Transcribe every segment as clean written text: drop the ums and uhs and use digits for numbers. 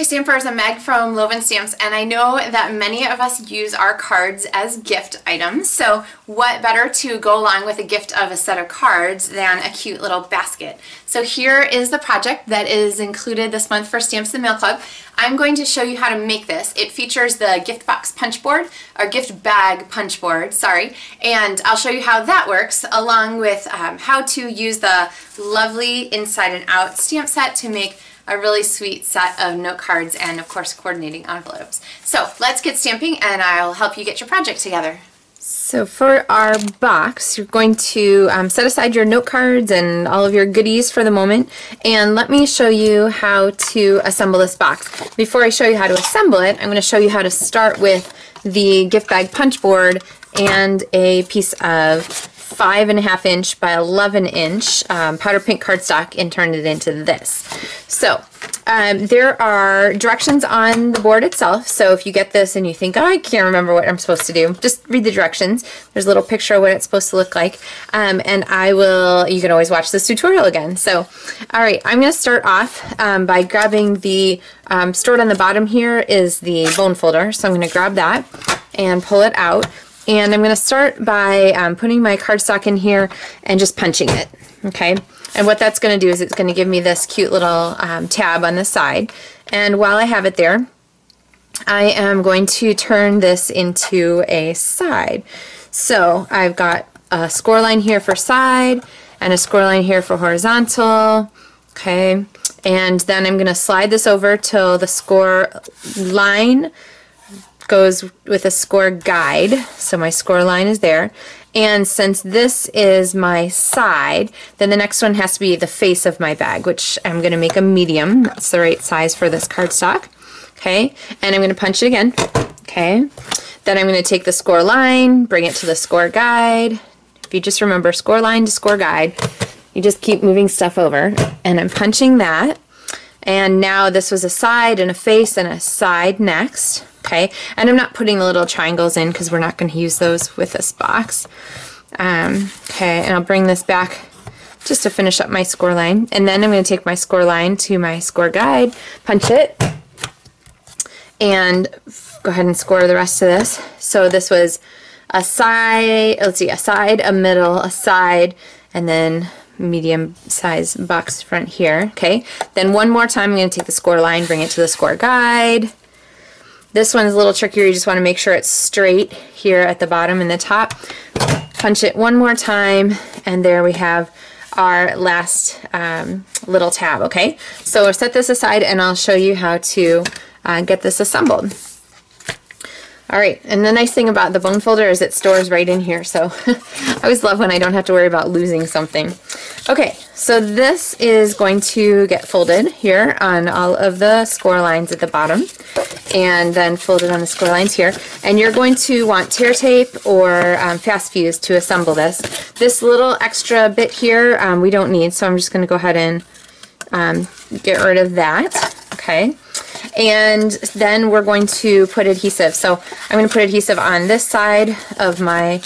Hi Stampers, I'm Meg from Loven Stamps, and I know that many of us use our cards as gift items, so what better to go along with a gift of a set of cards than a cute little basket. So here is the project that is included this month for Stamps in the Mail Club. I'm going to show you how to make this. It features the gift box punch board, or gift bag punch board, sorry, and I'll show you how that works along with how to use the lovely inside and out stamp set to make a really sweet set of note cards and of course coordinating envelopes. So let's get stamping and I'll help you get your project together. So for our box, you're going to set aside your note cards and all of your goodies for the moment, and let me show you how to assemble this box. Before I show you how to assemble it, I'm going to show you how to start with the gift bag punch board and a piece of 5.5 inch by 11 inch powder pink cardstock and turn it into this. So there are directions on the board itself, so if you get this and you think, oh, I can't remember what I'm supposed to do, just read the directions. There's a little picture of what it's supposed to look like, and you can always watch this tutorial again. So alright, I'm going to start off by grabbing the, stored on the bottom here is the bone folder, so I'm going to grab that and pull it out. And I'm going to start by putting my cardstock in here and just punching it, okay? And what that's going to do is it's going to give me this cute little tab on the side. And while I have it there, I am going to turn this into a side. So I've got a score line here for side and a score line here for horizontal, okay? And then I'm going to slide this over till the score line goes with a score guide, so my score line is there, and since this is my side, then the next one has to be the face of my bag, which I'm going to make a medium. That's the right size for this cardstock, okay? And I'm going to punch it again, okay? Then I'm going to take the score line, bring it to the score guide. If you just remember score line to score guide, you just keep moving stuff over, and I'm punching that. And now this was a side and a face and a side next. Okay, and I'm not putting the little triangles in because we're not going to use those with this box. Okay, and I'll bring this back just to finish up my score line. And then I'm going to take my score line to my score guide, punch it, and go ahead and score the rest of this. So this was a side, let's see, a side, a middle, a side, and then medium size box front here. Okay, then one more time I'm going to take the score line, bring it to the score guide. This one's a little trickier. You just want to make sure it's straight here at the bottom and the top. Punch it one more time, and there we have our last little tab, okay? So I'll set this aside and I'll show you how to get this assembled. Alright, and the nice thing about the bone folder is it stores right in here, so I always love when I don't have to worry about losing something. Okay, so this is going to get folded here on all of the score lines at the bottom, and then folded on the score lines here. And you're going to want tear tape or fast fuse to assemble this. This little extra bit here we don't need, so I'm just going to go ahead and get rid of that. Okay. And then we're going to put adhesive. So I'm going to put adhesive on this side of my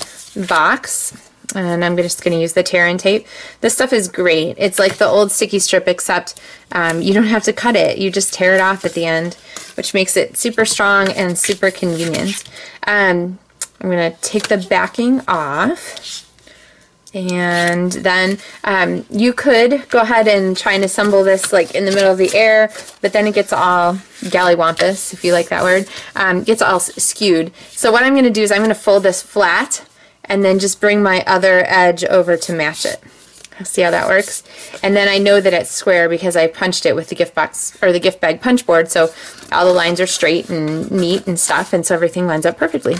box, and I'm just going to use the tear-in tape. This stuff is great. It's like the old sticky strip, except you don't have to cut it. You just tear it off at the end, which makes it super strong and super convenient. I'm going to take the backing off. And then you could go ahead and try and assemble this like in the middle of the air, but then it gets all gallywampus, if you like that word, gets all skewed. So what I'm going to do is I'm going to fold this flat and then just bring my other edge over to match it. See how that works? And then I know that it's square because I punched it with the gift box or the gift bag punch board, so all the lines are straight and neat and stuff, and so everything lines up perfectly.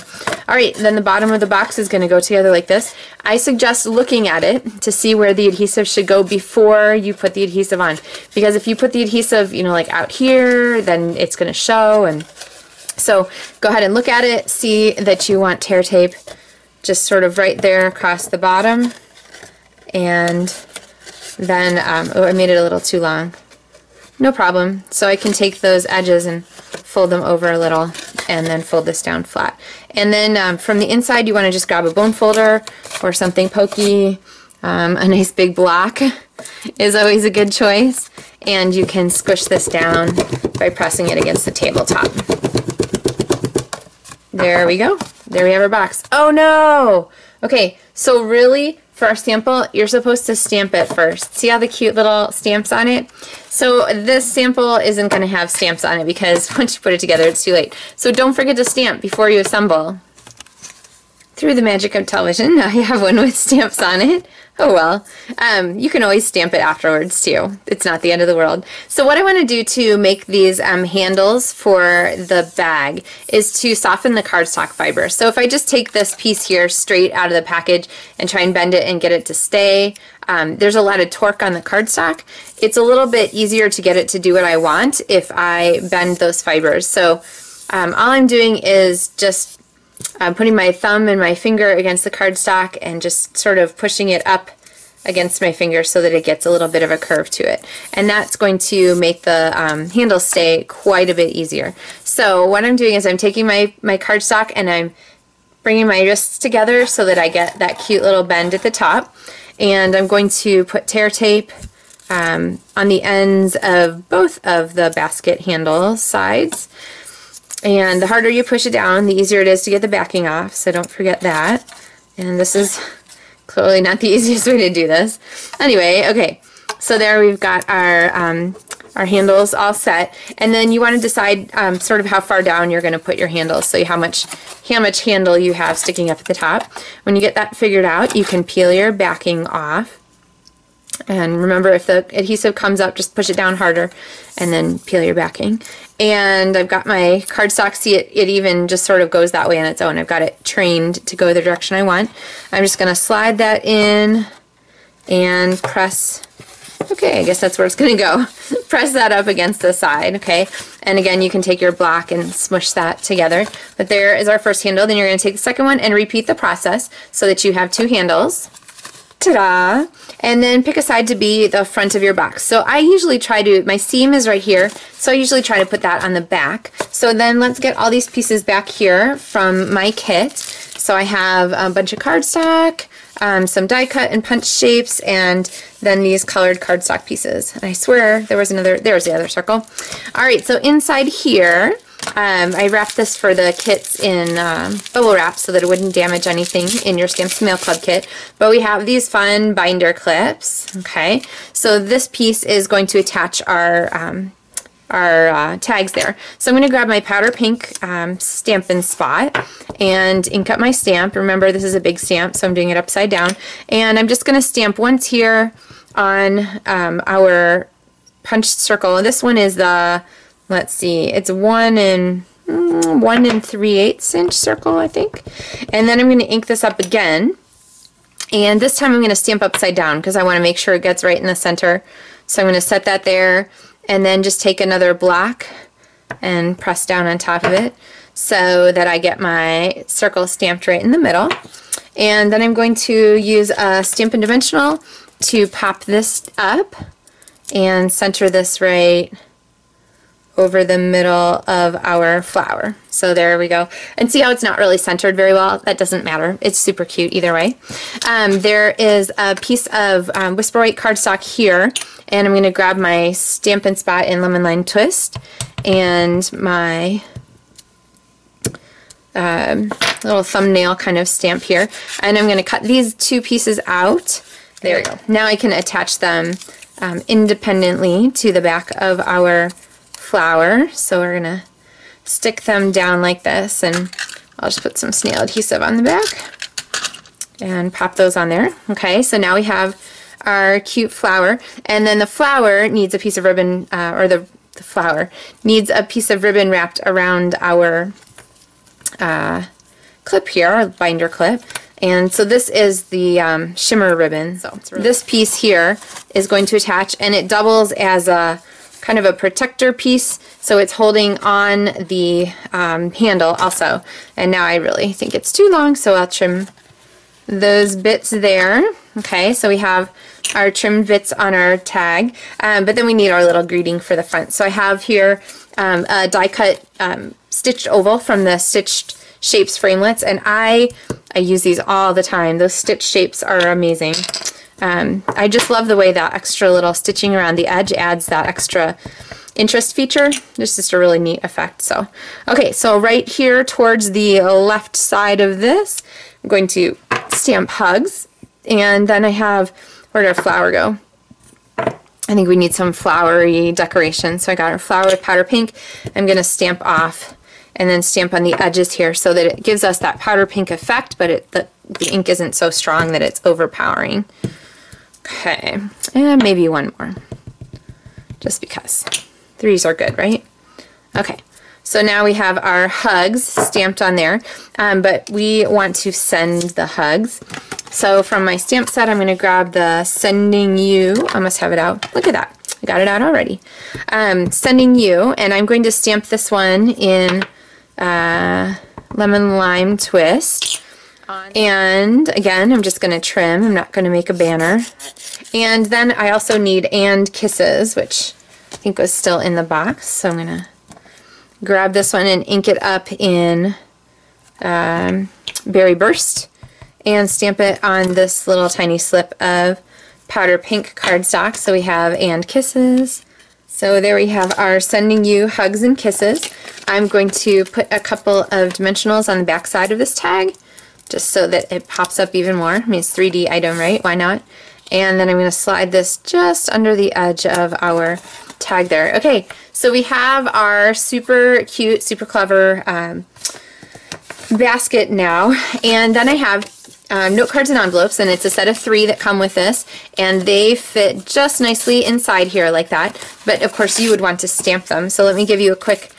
Alright, then the bottom of the box is going to go together like this. I suggest looking at it to see where the adhesive should go before you put the adhesive on, because if you put the adhesive, you know, like out here, then it's going to show. And so go ahead and look at it, see that you want tear tape just sort of right there across the bottom. And then, oh, I made it a little too long. No problem. So I can take those edges and fold them over a little and then fold this down flat. And then from the inside you want to just grab a bone folder or something pokey A nice big block is always a good choice. And you can squish this down by pressing it against the tabletop. There we go. There we have our box. Oh no! Okay, so really, for our sample, you're supposed to stamp it first. See how the cute little stamps on it? So this sample isn't going to have stamps on it because once you put it together, it's too late. So don't forget to stamp before you assemble. Through the magic of television, now I have one with stamps on it. Oh well. You can always stamp it afterwards too. It's not the end of the world. So what I want to do to make these handles for the bag is to soften the cardstock fiber. So if I just take this piece here straight out of the package and try and bend it and get it to stay, there's a lot of torque on the cardstock. It's a little bit easier to get it to do what I want if I bend those fibers. So all I'm doing is just putting my thumb and my finger against the cardstock and just sort of pushing it up against my finger so that it gets a little bit of a curve to it. And that's going to make the handle stay quite a bit easier. So what I'm doing is I'm taking my cardstock and I'm bringing my wrists together so that I get that cute little bend at the top. And I'm going to put tear tape on the ends of both of the basket handle sides. And the harder you push it down, the easier it is to get the backing off, so don't forget that. And this is clearly not the easiest way to do this. Anyway, okay, so there we've got our handles all set. And then you want to decide sort of how far down you're going to put your handles, so how much handle you have sticking up at the top. When you get that figured out, you can peel your backing off. And remember, if the adhesive comes up, just push it down harder and then peel your backing. And I've got my cardstock. See, it even just sort of goes that way on its own. I've got it trained to go the direction I want. I'm just going to slide that in and press. Okay, I guess that's where it's going to go. Press that up against the side, okay? And again, you can take your block and smush that together. But there is our first handle. Then you're going to take the second one and repeat the process so that you have two handles. Ta-da! And then pick a side to be the front of your box. So I usually try to, my seam is right here, so I usually try to put that on the back. So then let's get all these pieces back here from my kit. So I have a bunch of cardstock, some die cut and punch shapes, and then these colored cardstock pieces. And I swear there was another, there's the other circle. Alright, so inside here, I wrapped this for the kits in bubble wrap so that it wouldn't damage anything in your Stamps Mail Club kit. But we have these fun binder clips. Okay, so this piece is going to attach our tags there. So I'm going to grab my powder pink Stampin' Spot and ink up my stamp. Remember, this is a big stamp, so I'm doing it upside down. And I'm just going to stamp once here on our punched circle. This one is the, let's see, it's 1 3/8 inch circle, I think. And then I'm going to ink this up again. And this time I'm going to stamp upside down because I want to make sure it gets right in the center. So I'm going to set that there and then just take another block and press down on top of it so that I get my circle stamped right in the middle. And then I'm going to use a Stampin' Dimensional to pop this up and center this right over the middle of our flower. So there we go. And see how it's not really centered very well? That doesn't matter. It's super cute either way. There is a piece of Whisper White cardstock here, and I'm going to grab my Stampin' Spot in Lemon Lime Twist and my little thumbnail kind of stamp here. And I'm going to cut these two pieces out. There we go. Now I can attach them independently to the back of our flower. So we're going to stick them down like this, and I'll just put some snail adhesive on the back and pop those on there. Okay, so now we have our cute flower, and then the flower needs a piece of ribbon, or the flower needs a piece of ribbon wrapped around our clip here, our binder clip. And so this is the shimmer ribbon. So this piece here is going to attach, and it doubles as a kind of a protector piece, so it's holding on the handle also. And now I really think it's too long, so I'll trim those bits there. Okay, so we have our trimmed bits on our tag, but then we need our little greeting for the front. So I have here a die cut stitched oval from the Stitched Shapes framelits, and I use these all the time. Those stitch shapes are amazing. I just love the way that extra little stitching around the edge adds that extra interest feature. It's just a really neat effect. So, okay, so right here towards the left side of this, I'm going to stamp hugs, and then I have, where did our flower go? I think we need some flowery decoration. So I got our flower with powder pink. I'm going to stamp off and then stamp on the edges here so that it gives us that powder pink effect, but the ink isn't so strong that it's overpowering. Okay, and maybe one more, just because. 3s are good, right? Okay, so now we have our hugs stamped on there, but we want to send the hugs. So from my stamp set, I'm going to grab the Sending You. I must have it out. Look at that. I got it out already. Sending You, and I'm going to stamp this one in Lemon Lime Twist. And again, I'm just going to trim. I'm not going to make a banner. And then I also need And Kisses, which I think was still in the box. So I'm going to grab this one and ink it up in Berry Burst and stamp it on this little tiny slip of powder pink cardstock. So we have And Kisses. So there we have our Sending You Hugs and Kisses. I'm going to put a couple of dimensionals on the back side of this tag, just so that it pops up even more. I mean, it's a 3D item, right? Why not? And then I'm going to slide this just under the edge of our tag there. Okay, so we have our super cute, super clever basket now. And then I have note cards and envelopes, and it's a set of 3 that come with this, and they fit just nicely inside here like that. But of course you would want to stamp them. So let me give you a quick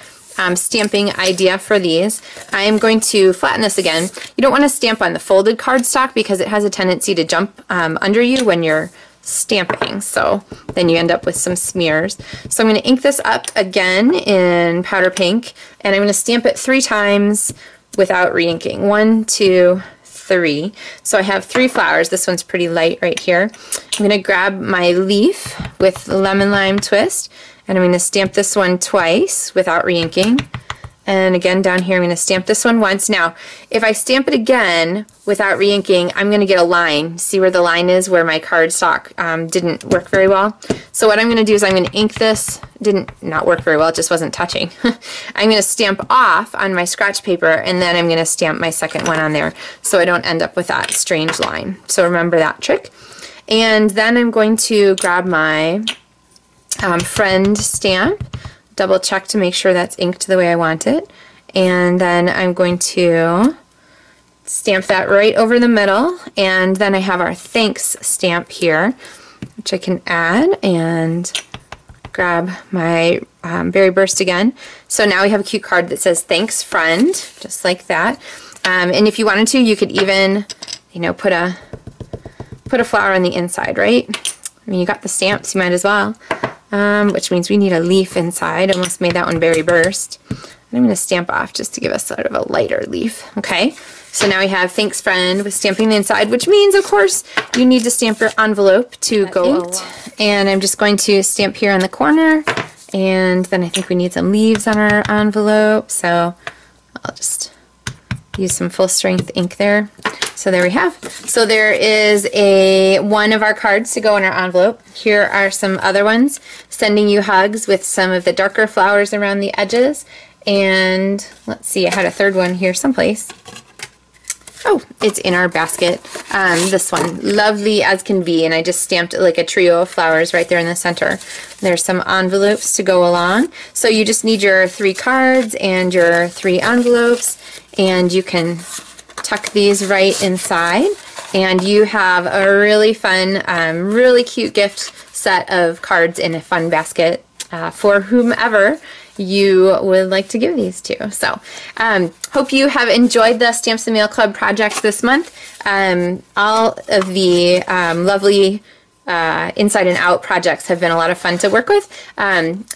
stamping idea for these. I am going to flatten this again. You don't want to stamp on the folded cardstock because it has a tendency to jump under you when you're stamping, so then you end up with some smears. So I'm going to ink this up again in powder pink, and I'm going to stamp it 3 times without re-inking. 1, 2, 3. So I have 3 flowers. This one's pretty light right here. I'm going to grab my leaf with Lemon Lime Twist, and I'm going to stamp this one twice without re-inking. And again down here I'm going to stamp this one once. Now if I stamp it again without re-inking, I'm going to get a line. See where the line is where my cardstock didn't work very well? So what I'm going to do is I'm going to ink this. Didn't not work very well, it just wasn't touching. I'm going to stamp off on my scratch paper, and then I'm going to stamp my second one on there so I don't end up with that strange line. So remember that trick. And then I'm going to grab my friend stamp, double check to make sure that's inked the way I want it, and then I'm going to stamp that right over the middle, and then I have our thanks stamp here, which I can add, and grab my Berry Burst again. So now we have a cute card that says thanks friend, just like that. And if you wanted to, you could even, you know, put a flower on the inside, right? I mean, you got the stamps, you might as well. Which means we need a leaf inside. Almost made that one Berry Burst. And I'm going to stamp off just to give us sort of a lighter leaf. Okay, so now we have thanks friend with stamping the inside, which means of course you need to stamp your envelope to go inked. And I'm just going to stamp here on the corner, and then I think we need some leaves on our envelope, so I'll just use some full strength ink there. So there we have. So there is one of our cards to go in our envelope. Here are some other ones. Sending You Hugs with some of the darker flowers around the edges. And let's see, I had a third one here someplace. Oh, it's in our basket. This one, Lovely as Can Be, and I just stamped like a trio of flowers right there in the center. There's some envelopes to go along. So you just need your 3 cards and your 3 envelopes, and you can tuck these right inside, and you have a really fun, really cute gift set of cards in a fun basket for whomever you would like to give these to. So hope you have enjoyed the Stamps the Mail Club projects this month. All of the lovely inside and out projects have been a lot of fun to work with.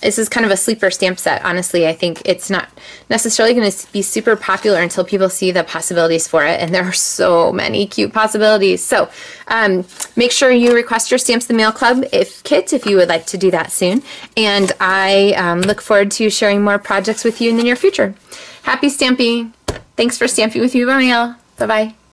This is kind of a sleeper stamp set. Honestly, I think it's not necessarily going to be super popular until people see the possibilities for it, and there are so many cute possibilities. So make sure you request your Stamps the Mail Club kit if you would like to do that soon, and I look forward to sharing more projects with you in the near future. Happy stamping! Thanks for stamping with me by mail. Bye-bye.